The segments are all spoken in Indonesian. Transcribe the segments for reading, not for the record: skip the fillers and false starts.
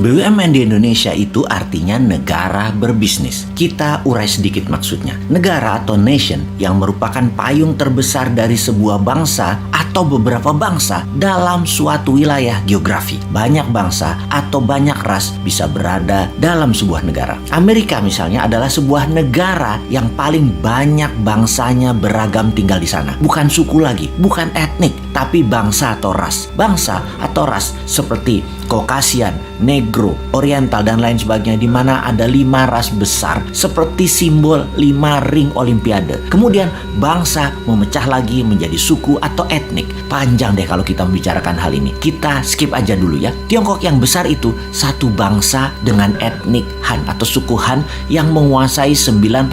BUMN di Indonesia itu artinya negara berbisnis. Kita urai sedikit maksudnya. Negara atau nation yang merupakan payung terbesar dari sebuah bangsa atau beberapa bangsa dalam suatu wilayah geografi. Banyak bangsa atau banyak ras bisa berada dalam sebuah negara. Amerika misalnya adalah sebuah negara yang paling banyak bangsanya beragam tinggal di sana. Bukan suku lagi, bukan etnik, tapi bangsa atau ras. Bangsa atau ras seperti Caucasian, Negro, Oriental, dan lain sebagainya, di mana ada 5 ras besar seperti simbol 5 ring Olimpiade. Kemudian bangsa memecah lagi menjadi suku atau etnik. Panjang deh kalau kita membicarakan hal ini. Kita skip aja dulu ya. Tiongkok yang besar itu satu bangsa dengan etnik Han atau suku Han yang menguasai 91%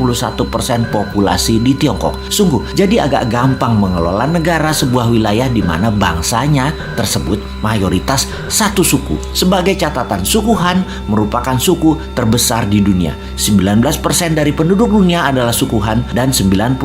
populasi di Tiongkok. Sungguh, jadi agak gampang mengelola negara sebuah wilayah di mana bangsanya tersebut mayoritas satu suku. Sebagai catatan, suku Han merupakan suku terbesar di dunia. 19% dari penduduk dunia adalah suku Han dan 91%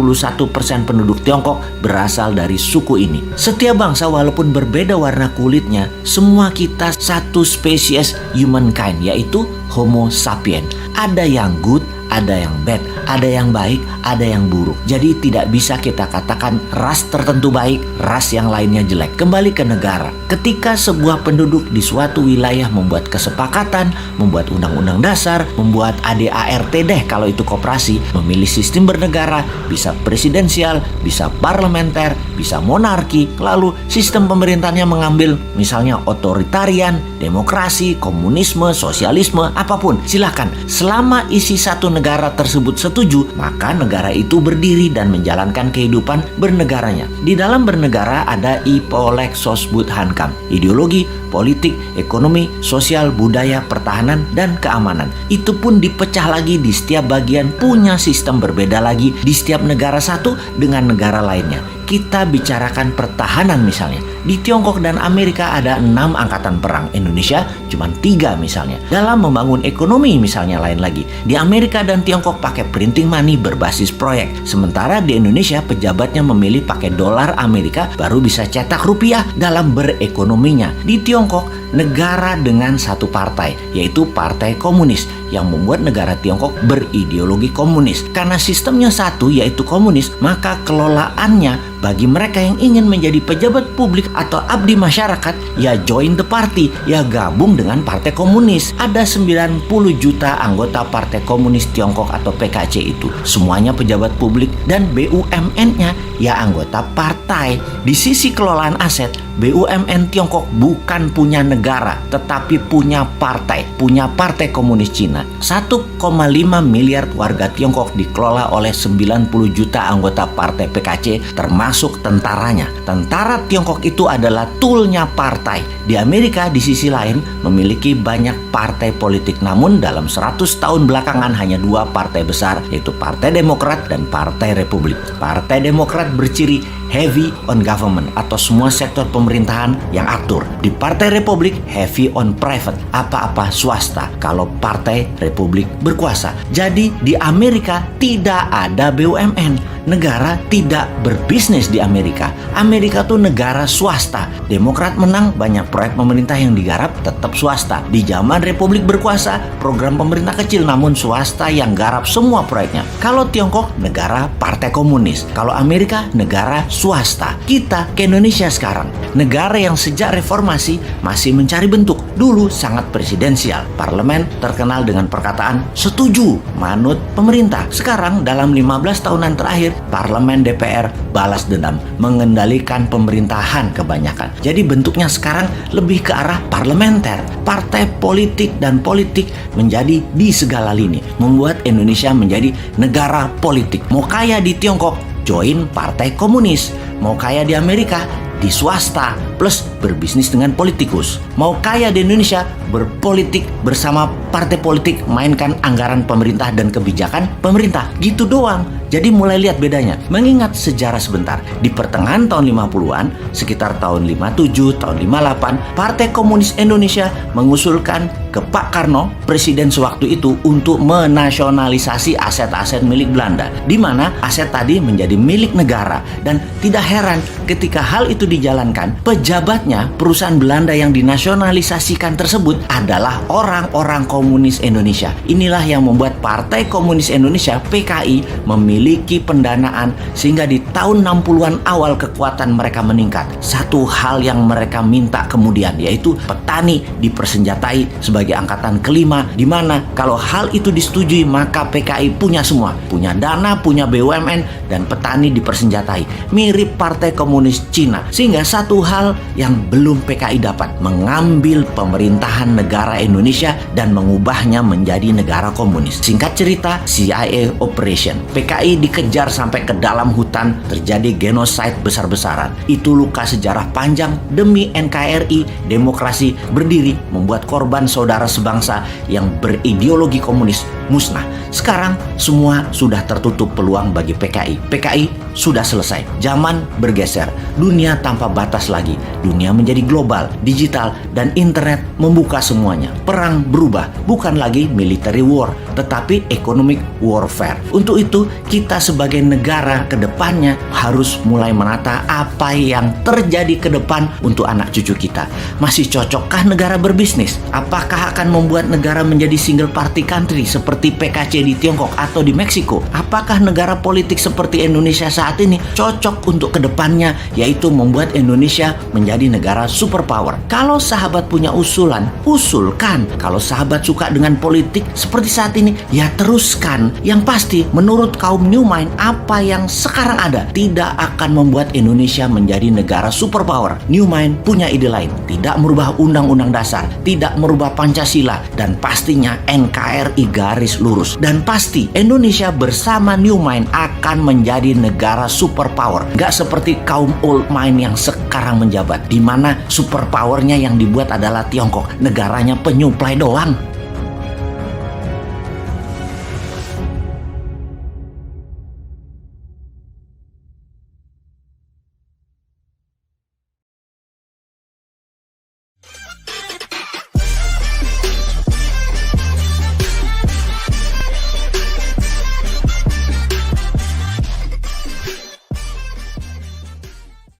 penduduk Tiongkok berasal dari suku ini. Setiap bangsa walaupun berbeda warna kulitnya, semua kita satu spesies humankind, yaitu Homo sapiens. Ada yang good, ada yang bad, ada yang baik, ada yang buruk. Jadi tidak bisa kita katakan ras tertentu baik, ras yang lainnya jelek. Kembali ke negara. Ketika sebuah penduduk di suatu wilayah membuat kesepakatan, membuat undang-undang dasar, membuat ADART deh kalau itu koperasi, memilih sistem bernegara, bisa presidensial, bisa parlementer, bisa monarki, lalu sistem pemerintahnya mengambil misalnya otoritarian, demokrasi, komunisme, sosialisme, apapun. Silakan. Selama isi satu negara tersebut setuju, maka negara itu berdiri dan menjalankan kehidupan bernegaranya. Di dalam bernegara ada Ipolek Sosbud Hankam, ideologi, politik, ekonomi, sosial, budaya, pertahanan, dan keamanan. Itu pun dipecah lagi di setiap bagian, punya sistem berbeda lagi di setiap negara satu dengan negara lainnya. Kita bicarakan pertahanan misalnya. Di Tiongkok dan Amerika ada 6 angkatan perang. Indonesia cuma 3 misalnya. Dalam membangun ekonomi misalnya lain lagi. Di Amerika dan Tiongkok pakai printing money berbasis proyek. Sementara di Indonesia pejabatnya memilih pakai dolar Amerika baru bisa cetak rupiah dalam berekonominya. Di Tiongkok negara dengan satu partai, yaitu Partai Komunis, yang membuat negara Tiongkok berideologi komunis. Karena sistemnya satu, yaitu komunis, maka kelolaannya bagi mereka yang ingin menjadi pejabat publik atau abdi masyarakat, ya join the party, ya gabung dengan Partai Komunis. Ada 90 juta anggota Partai Komunis Tiongkok atau PKC itu. Semuanya pejabat publik dan BUMN-nya ya anggota partai. Di sisi kelolaan aset, BUMN Tiongkok bukan punya negara, tetapi punya partai Partai Komunis Cina. 1,5 miliar warga Tiongkok dikelola oleh 90 juta anggota partai PKC, termasuk tentaranya. Tentara Tiongkok itu adalah toolnya partai. Di Amerika di sisi lain memiliki banyak partai politik, namun dalam 100 tahun belakangan hanya 2 partai besar, yaitu Partai Demokrat dan Partai Republik. Partai Demokrat berciri heavy on government atau semua sektor pemerintahan yang atur. Di Partai Republik heavy on private, apa-apa swasta kalau Partai Republik berkuasa. Jadi di Amerika tidak ada BUMN. Negara tidak berbisnis di Amerika. Amerika tuh negara swasta. Demokrat menang, banyak proyek pemerintah yang digarap tetap swasta. Di zaman Republik berkuasa, program pemerintah kecil namun swasta yang garap semua proyeknya. Kalau Tiongkok, negara Partai Komunis. Kalau Amerika, negara swasta. Kita ke Indonesia sekarang, negara yang sejak reformasi masih mencari bentuk. Dulu sangat presidensial. Parlemen terkenal dengan perkataan setuju, manut pemerintah. Sekarang dalam 15 tahunan terakhir, parlemen DPR balas dendam, mengendalikan pemerintahan kebanyakan. Jadi bentuknya sekarang lebih ke arah parlementer. Partai politik dan politik menjadi di segala lini, membuat Indonesia menjadi negara politik. Mau kaya di Tiongkok, join Partai Komunis. Mau kaya di Amerika, di swasta plus berbisnis dengan politikus. Mau kaya di Indonesia, berpolitik bersama partai politik, mainkan anggaran pemerintah dan kebijakan pemerintah. Gitu doang. Jadi mulai lihat bedanya. Mengingat sejarah sebentar, di pertengahan tahun 50-an, sekitar tahun 57, tahun 58, Partai Komunis Indonesia mengusulkan ke Pak Karno, presiden sewaktu itu, untuk menasionalisasi aset-aset milik Belanda, di mana aset tadi menjadi milik negara. Dan tidak heran ketika hal itu dijalankan, pejabat Hebatnya, perusahaan Belanda yang dinasionalisasikan tersebut adalah orang-orang komunis Indonesia. Inilah yang membuat Partai Komunis Indonesia (PKI) memiliki pendanaan sehingga di tahun 60-an awal kekuatan mereka meningkat. Satu hal yang mereka minta kemudian yaitu petani dipersenjatai sebagai angkatan kelima, di mana kalau hal itu disetujui maka PKI punya semua, punya dana, punya BUMN, dan petani dipersenjatai. Mirip Partai Komunis Cina. Sehingga satu hal yang belum PKI dapat, mengambil pemerintahan negara Indonesia dan mengubahnya menjadi negara komunis. Singkat cerita, CIA Operation. PKI dikejar sampai ke dalam hutan, terjadi genosida besar-besaran. Itu luka sejarah panjang demi NKRI, demokrasi berdiri, membuat korban saudara sebangsa yang berideologi komunis musnah. Sekarang semua sudah tertutup peluang bagi PKI. PKI sudah selesai. Zaman bergeser. Dunia tanpa batas lagi. Dunia menjadi global, digital, dan internet membuka semuanya. Perang berubah. Bukan lagi military war, tetapi economic warfare. Untuk itu, kita sebagai negara ke depannya harus mulai menata apa yang terjadi ke depan untuk anak cucu kita. Masih cocokkah negara berbisnis? Apakah akan membuat negara menjadi single party country seperti PKC di Tiongkok atau di Meksiko? Apakah negara politik seperti Indonesia saat ini cocok untuk kedepannya, yaitu membuat Indonesia menjadi negara superpower? Kalau sahabat punya usulan, usulkan. Kalau sahabat suka dengan politik seperti saat ini, ya teruskan. Yang pasti, menurut kaum New Mind, apa yang sekarang ada tidak akan membuat Indonesia menjadi negara superpower. New Mind punya ide lain, tidak merubah undang-undang dasar, tidak merubah Pancasila, dan pastinya NKRI garis lurus. Dan pasti Indonesia bersama New Mind akan menjadi negara superpower. Gak seperti kaum Old Mind yang sekarang menjabat, di mana superpowernya yang dibuat adalah Tiongkok, negaranya penyuplai doang.